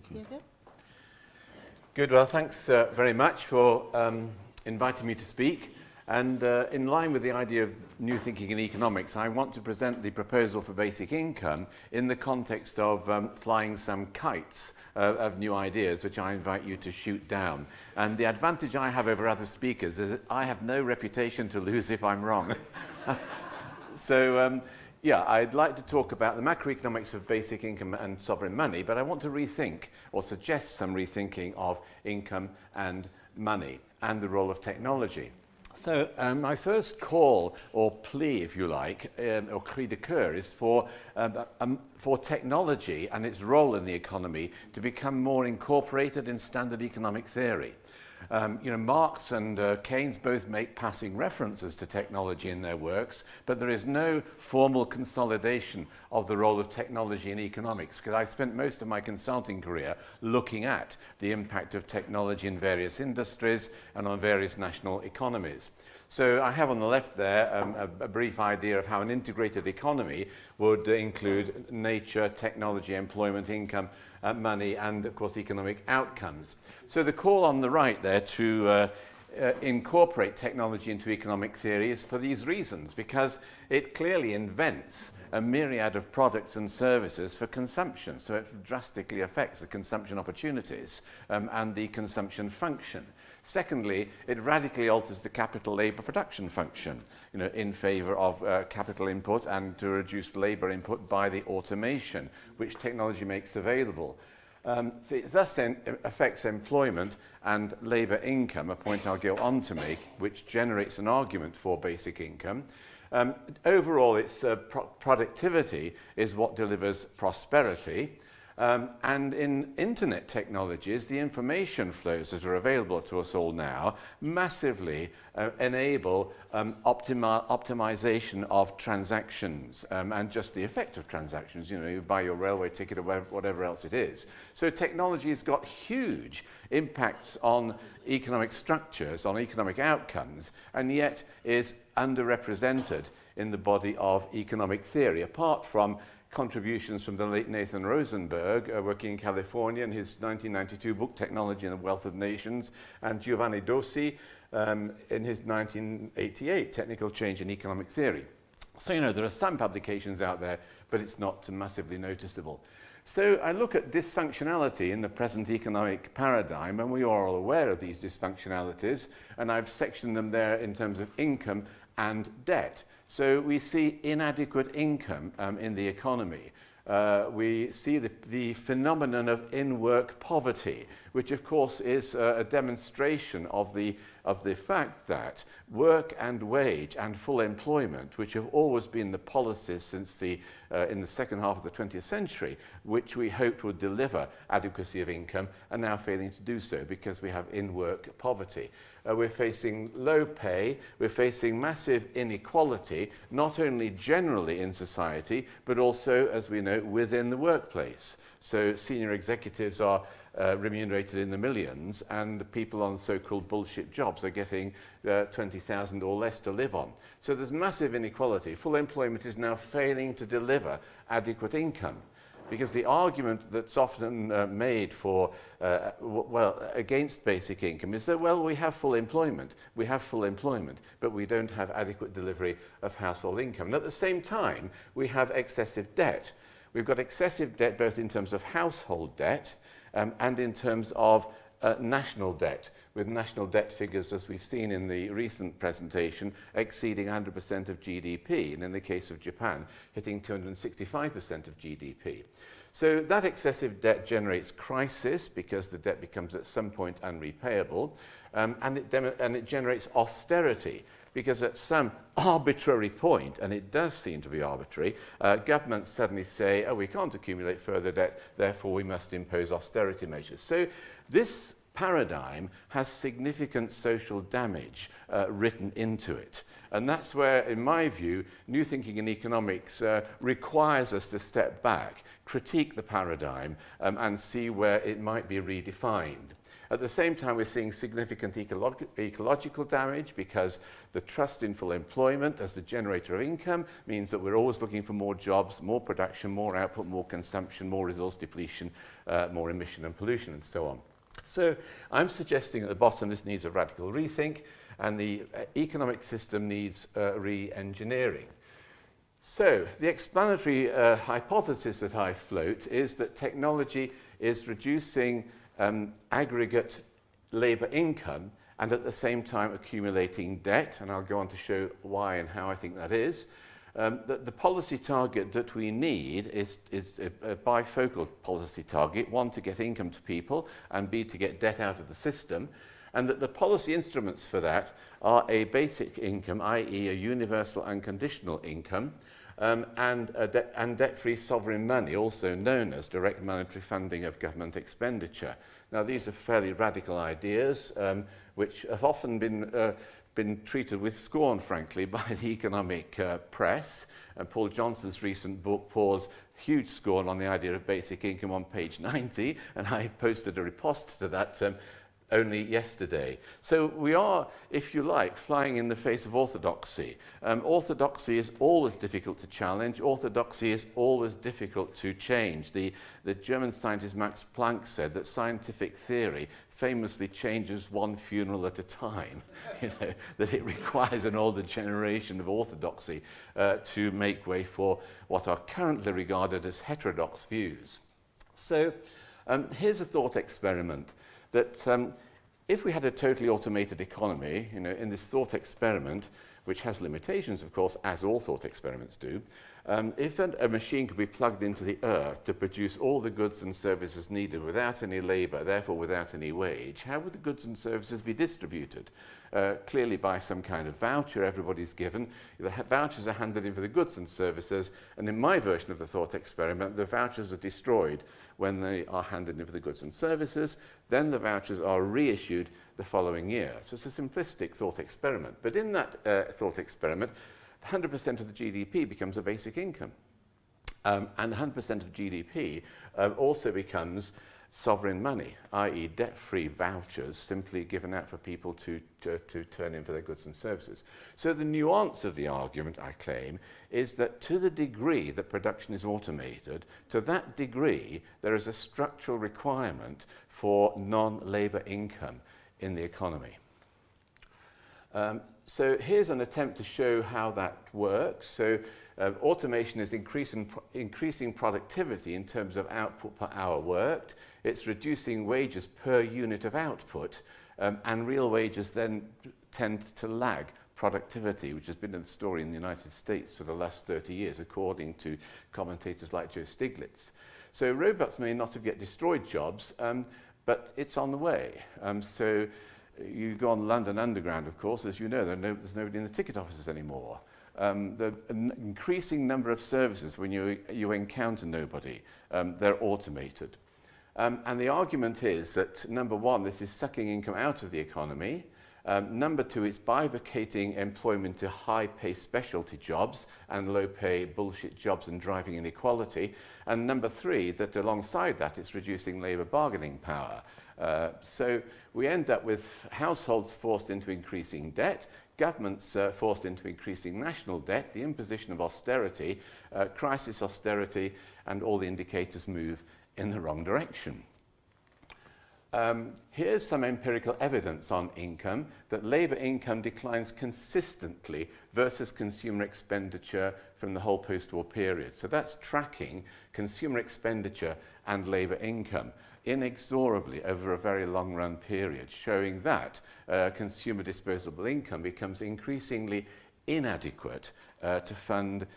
Thank you. Good. Well, thanks very much for inviting me to speak. And in line with the idea of new thinking in economics, I want to present the proposal for basic income in the context of flying some kites of new ideas, which I invite you to shoot down. And the advantage I have over other speakers is that I have no reputation to lose if I'm wrong. So, yeah, I'd like to talk about the macroeconomics of basic income and sovereign money, but I want to rethink or suggest some rethinking of income and money and the role of technology. So my first call or plea, if you like, or cri de coeur, is for technology and its role in the economy to become more incorporated in standard economic theory. You know, Marx and Keynes both make passing references to technology in their works, but there is no formal consolidation of the role of technology in economics, because I spent most of my consulting career looking at the impact of technology in various industries and on various national economies. So I have on the left there a brief idea of how an integrated economy would include nature, technology, employment, income, money, and of course economic outcomes. So the call on the right there to incorporate technology into economic theory is for these reasons, because it clearly invents a myriad of products and services for consumption. So it drastically affects the consumption opportunities and the consumption function. Secondly, it radically alters the capital labor production function, you know, in favor of capital input and to reduce labor input by the automation which technology makes available. Thus affects employment and labor income, a point I'll go on to make, which generates an argument for basic income. Overall, its productivity is what delivers prosperity. And in internet technologies, the information flows that are available to us all now massively enable optimization of transactions and just the effect of transactions. You know, you buy your railway ticket or whatever else it is. So technology has got huge impacts on economic structures, on economic outcomes, and yet is underrepresented in the body of economic theory, apart from contributions from the late Nathan Rosenberg, working in California in his 1992 book, Technology and the Wealth of Nations, and Giovanni Dossi in his 1988, Technical Change in Economic Theory. So, you know, there are some publications out there, but it's not massively noticeable. So I look at dysfunctionality in the present economic paradigm, and we are all aware of these dysfunctionalities, and I've sectioned them there in terms of income and debt. So we see inadequate income in the economy. We see the phenomenon of in-work poverty, which of course is a demonstration of the fact that work and wage and full employment, which have always been the policies since in the second half of the 20th century, which we hoped would deliver adequacy of income, are now failing to do so because we have in-work poverty. We're facing low pay, we're facing massive inequality, not only generally in society, but also, as we know, within the workplace. So senior executives are remunerated in the millions, and the people on so-called bullshit jobs are getting 20,000 or less to live on. So there's massive inequality. Full employment is now failing to deliver adequate income, because the argument that's often made for, against basic income is that, well, we have full employment, but we don't have adequate delivery of household income. And at the same time, we have excessive debt. We've got excessive debt both in terms of household debt and in terms of national debt, with national debt figures, as we've seen in the recent presentation, exceeding 100% of GDP, and in the case of Japan, hitting 265% of GDP. So that excessive debt generates crisis because the debt becomes at some point unrepayable, and it generates austerity, because at some arbitrary point, and it does seem to be arbitrary, governments suddenly say, oh, we can't accumulate further debt, therefore we must impose austerity measures. So this paradigm has significant social damage written into it. And that's where, in my view, new thinking in economics requires us to step back, critique the paradigm, and see where it might be redefined. At the same time, we're seeing significant ecological damage because the trust in full employment as the generator of income means that we're always looking for more jobs, more production, more output, more consumption, more resource depletion, more emission and pollution, and so on. So I'm suggesting at the bottom this needs a radical rethink, and the economic system needs re-engineering. So the explanatory hypothesis that I float is that technology is reducing aggregate labour income and at the same time accumulating debt, and I'll go on to show why and how I think that is. That the policy target that we need is a bifocal policy target, one, to get income to people, and B, to get debt out of the system, and that the policy instruments for that are a basic income, i.e. a universal unconditional income, and debt-free sovereign money, also known as direct monetary funding of government expenditure. Now, these are fairly radical ideas, which have often been treated with scorn, frankly, by the economic press. And Paul Johnson's recent book pours huge scorn on the idea of basic income on page 90, and I've posted a riposte to that only yesterday. So we are, if you like, flying in the face of orthodoxy. Orthodoxy is always difficult to challenge. Orthodoxy is always difficult to change. The German scientist Max Planck said that scientific theory famously changes one funeral at a time. You know, that it requires an older generation of orthodoxy to make way for what are currently regarded as heterodox views. So here's a thought experiment. That if we had a totally automated economy, you know, in this thought experiment, which has limitations, of course, as all thought experiments do, if a machine could be plugged into the earth to produce all the goods and services needed without any labour, therefore without any wage, how would the goods and services be distributed? Clearly by some kind of voucher everybody's given. The vouchers are handed in for the goods and services, and in my version of the thought experiment, the vouchers are destroyed when they are handed in for the goods and services. Then the vouchers are reissued the following year. So it's a simplistic thought experiment. But in that thought experiment, 100% of the GDP becomes a basic income. And 100% of GDP also becomes sovereign money, i.e. debt-free vouchers simply given out for people to turn in for their goods and services. So the nuance of the argument, I claim, is that to the degree that production is automated, to that degree there is a structural requirement for non-labour income in the economy. So here's an attempt to show how that works. So automation is increasing productivity in terms of output per hour worked. It's reducing wages per unit of output, and real wages then tend to lag productivity, which has been the story in the United States for the last 30 years, according to commentators like Joe Stiglitz. So robots may not have yet destroyed jobs, but it's on the way. So you go on London Underground, of course, as you know, there's nobody in the ticket offices anymore. The increasing number of services when you encounter nobody, they're automated. And the argument is that, number one, this is sucking income out of the economy. Number two, it's bifurcating employment to high-pay specialty jobs and low-pay bullshit jobs and driving inequality. And number three, that alongside that, it's reducing labour bargaining power. So we end up with households forced into increasing debt, governments forced into increasing national debt, the imposition of austerity, crisis austerity, and all the indicators move in the wrong direction. Here's some empirical evidence on income, that labour income declines consistently versus consumer expenditure from the whole post-war period. So that's tracking consumer expenditure and labour income inexorably over a very long run period, showing that consumer disposable income becomes increasingly inadequate to fund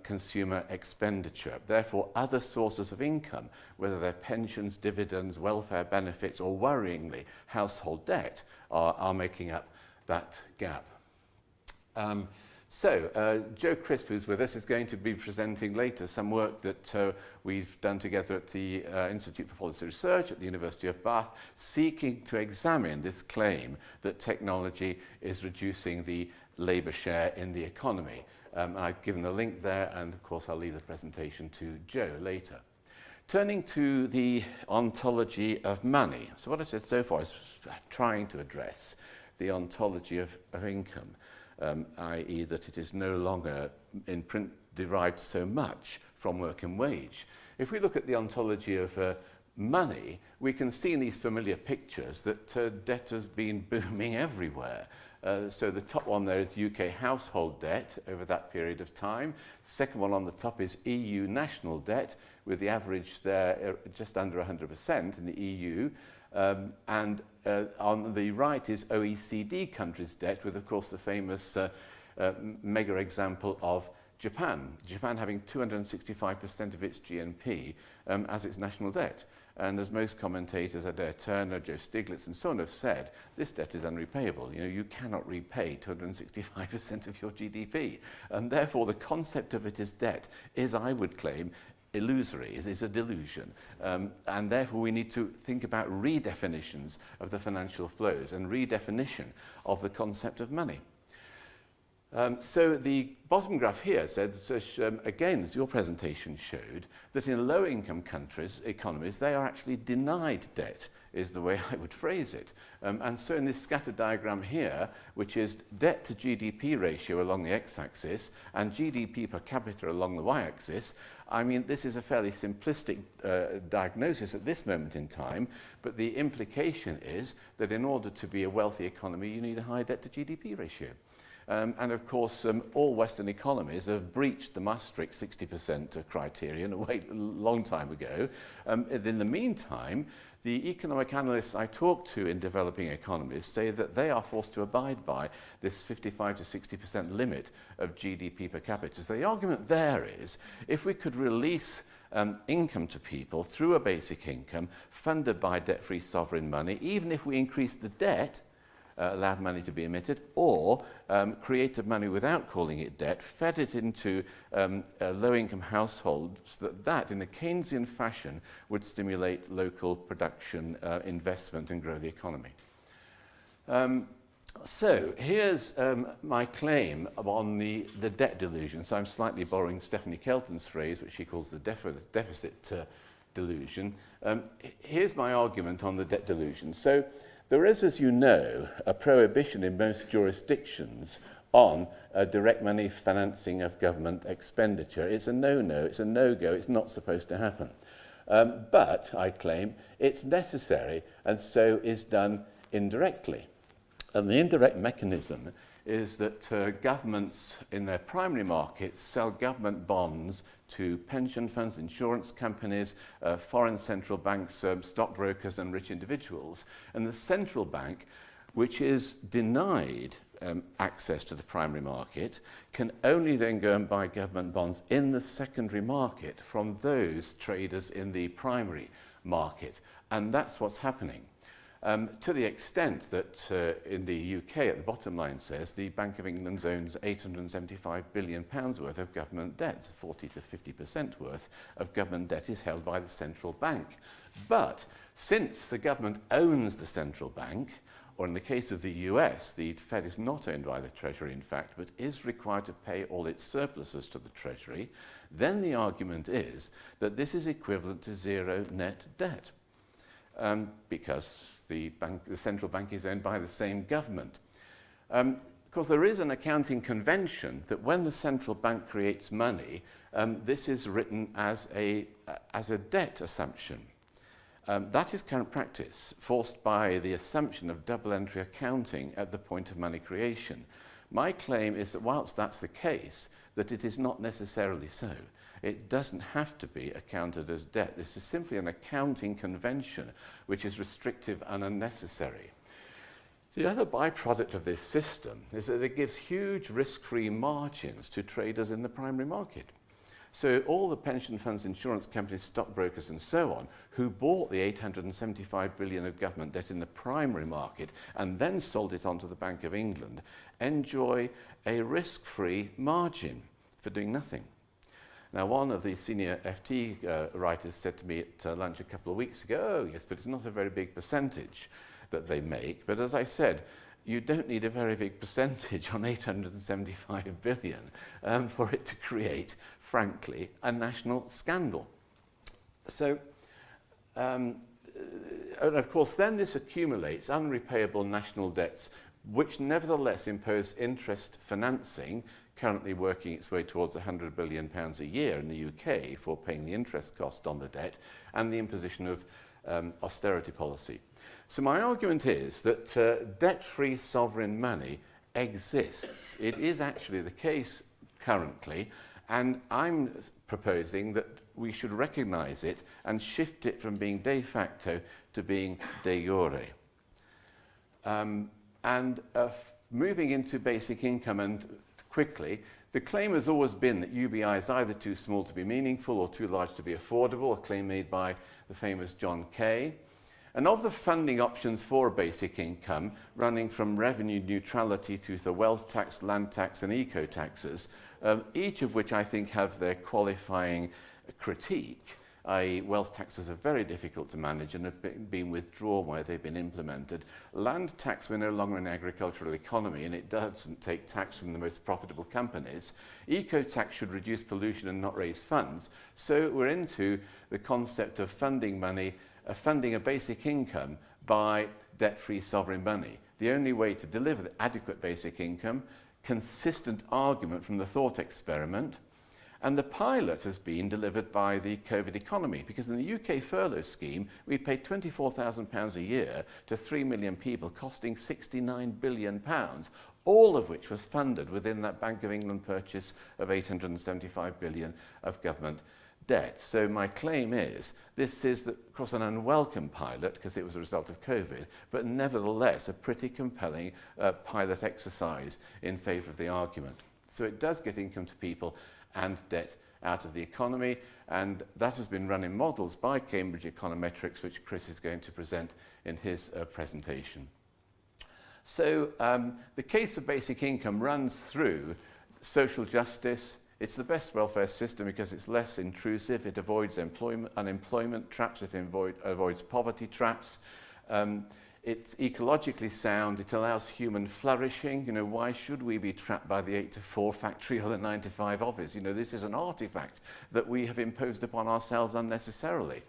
consumer expenditure. Therefore, other sources of income, whether they're pensions, dividends, welfare benefits, or worryingly, household debt, are making up that gap. Joe Crisp, who's with us, is going to be presenting later some work that we've done together at the Institute for Policy Research at the University of Bath, seeking to examine this claim that technology is reducing the labour share in the economy. I've given the link there, and of course I'll leave the presentation to Joe later. Turning to the ontology of money. So what I said so far is trying to address the ontology of income, i.e. that it is no longer in print derived so much from work and wage. If we look at the ontology of money, we can see in these familiar pictures that debt has been booming everywhere. So the top one there is UK household debt over that period of time. Second one on the top is EU national debt, with the average there just under 100% in the EU. And on the right is OECD countries' debt, with, of course, the famous mega example of Japan. Japan having 265% of its GNP as its national debt. And as most commentators, Adair Turner, Joe Stiglitz, and so on have said, this debt is unrepayable. You know, you cannot repay 265% of your GDP. And therefore, the concept of it as debt is, I would claim, illusory, is a delusion. And therefore, we need to think about redefinitions of the financial flows and redefinition of the concept of money. So the bottom graph here says, again, as your presentation showed, that in low-income countries, economies, they are actually denied debt, is the way I would phrase it. And so in this scatter diagram here, which is debt to GDP ratio along the x-axis and GDP per capita along the y-axis, I mean, this is a fairly simplistic diagnosis at this moment in time, but the implication is that in order to be a wealthy economy, you need a high debt to GDP ratio. And of course, all Western economies have breached the Maastricht 60% criterion a long time ago. In the meantime, the economic analysts I talk to in developing economies say that they are forced to abide by this 55 to 60% limit of GDP per capita. So the argument there is, if we could release income to people through a basic income funded by debt-free sovereign money, even if we increase the debt, allowed money to be emitted, or created money without calling it debt, fed it into low-income households, that in a Keynesian fashion would stimulate local production, investment, and grow the economy. So here's my claim on the debt delusion. So I'm slightly borrowing Stephanie Kelton's phrase, which she calls the deficit delusion. Here's my argument on the debt delusion. So there is, as you know, a prohibition in most jurisdictions on direct money financing of government expenditure. It's a no-no, it's a no-go, it's not supposed to happen. But, I claim, it's necessary, and so is done indirectly. And the indirect mechanism is that governments in their primary markets sell government bonds to pension funds, insurance companies, foreign central banks, stockbrokers and rich individuals. And the central bank, which is denied access to the primary market, can only then go and buy government bonds in the secondary market from those traders in the primary market. And that's what's happening. To the extent that in the UK, at the bottom line says, the Bank of England owns £875 billion worth of government debt. 40 to 50% worth of government debt is held by the central bank. But since the government owns the central bank, or in the case of the US, the Fed is not owned by the Treasury, in fact, but is required to pay all its surpluses to the Treasury, then the argument is that this is equivalent to zero net debt. Because the central bank is owned by the same government. Of course, there is an accounting convention that when the central bank creates money, this is written as a debt assumption. That is current practice, forced by the assumption of double entry accounting at the point of money creation. My claim is that whilst that's the case, that it is not necessarily so. It doesn't have to be accounted as debt. This is simply an accounting convention which is restrictive and unnecessary. The other byproduct of this system is that it gives huge risk-free margins to traders in the primary market. So all the pension funds, insurance companies, stockbrokers and so on who bought the $875 billion of government debt in the primary market and then sold it on to the Bank of England enjoy a risk-free margin for doing nothing. Now, one of the senior FT writers said to me at lunch a couple of weeks ago, oh, yes, but it's not a very big percentage that they make. But as I said, you don't need a very big percentage on 875 billion for it to create, frankly, a national scandal. So, and of course, then this accumulates unrepayable national debts, which nevertheless impose interest financing, currently working its way towards £100 billion a year in the UK for paying the interest cost on the debt, and the imposition of austerity policy. So my argument is that debt-free sovereign money exists. It is actually the case currently, and I'm proposing that we should recognise it and shift it from being de facto to being de jure. Moving into basic income, and quickly, the claim has always been that UBI is either too small to be meaningful or too large to be affordable, a claim made by the famous John Kay. And of the funding options for basic income, running from revenue neutrality to the wealth tax, land tax and eco taxes, each of which I think have their qualifying critique, i.e. wealth taxes are very difficult to manage and have been withdrawn where they've been implemented. Land tax, we're no longer an agricultural economy and it doesn't take tax from the most profitable companies. Eco tax should reduce pollution and not raise funds. So we're into the concept of funding money, funding a basic income by debt-free sovereign money. The only way to deliver the adequate basic income, consistent argument from the thought experiment, and the pilot has been delivered by the COVID economy, because in the UK furlough scheme, we paid £24,000 a year to 3 million people, costing £69 billion, all of which was funded within that Bank of England purchase of £875 billion of government debt. So my claim is, this is, of course, an unwelcome pilot, because it was a result of COVID, but nevertheless a pretty compelling pilot exercise in favour of the argument. So it does get income to people and debt out of the economy, and that has been run in models by Cambridge Econometrics, which Chris is going to present in his presentation. So the case of basic income runs through social justice. It's the best welfare system because it's less intrusive, it avoids unemployment traps, it avoids poverty traps. It's ecologically sound, it allows human flourishing. You know, why should we be trapped by the 8 to 4 factory or the 9 to 5 office? You know, this is an artifact that we have imposed upon ourselves unnecessarily.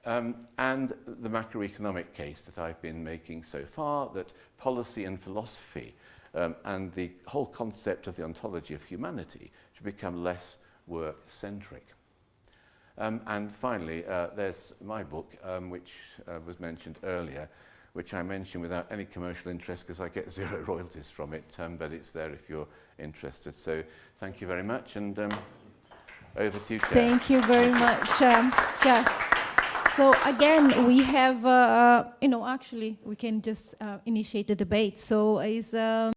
And the macroeconomic case that I've been making so far, that policy and philosophy and the whole concept of the ontology of humanity should become less work-centric. And finally, there's my book, which was mentioned earlier, which I mentioned without any commercial interest because I get 0 royalties from it, but it's there if you're interested. So thank you very much, and over to you, Geoff. Thank you very much, Geoff. So again, we have, actually, we can just initiate the debate. So is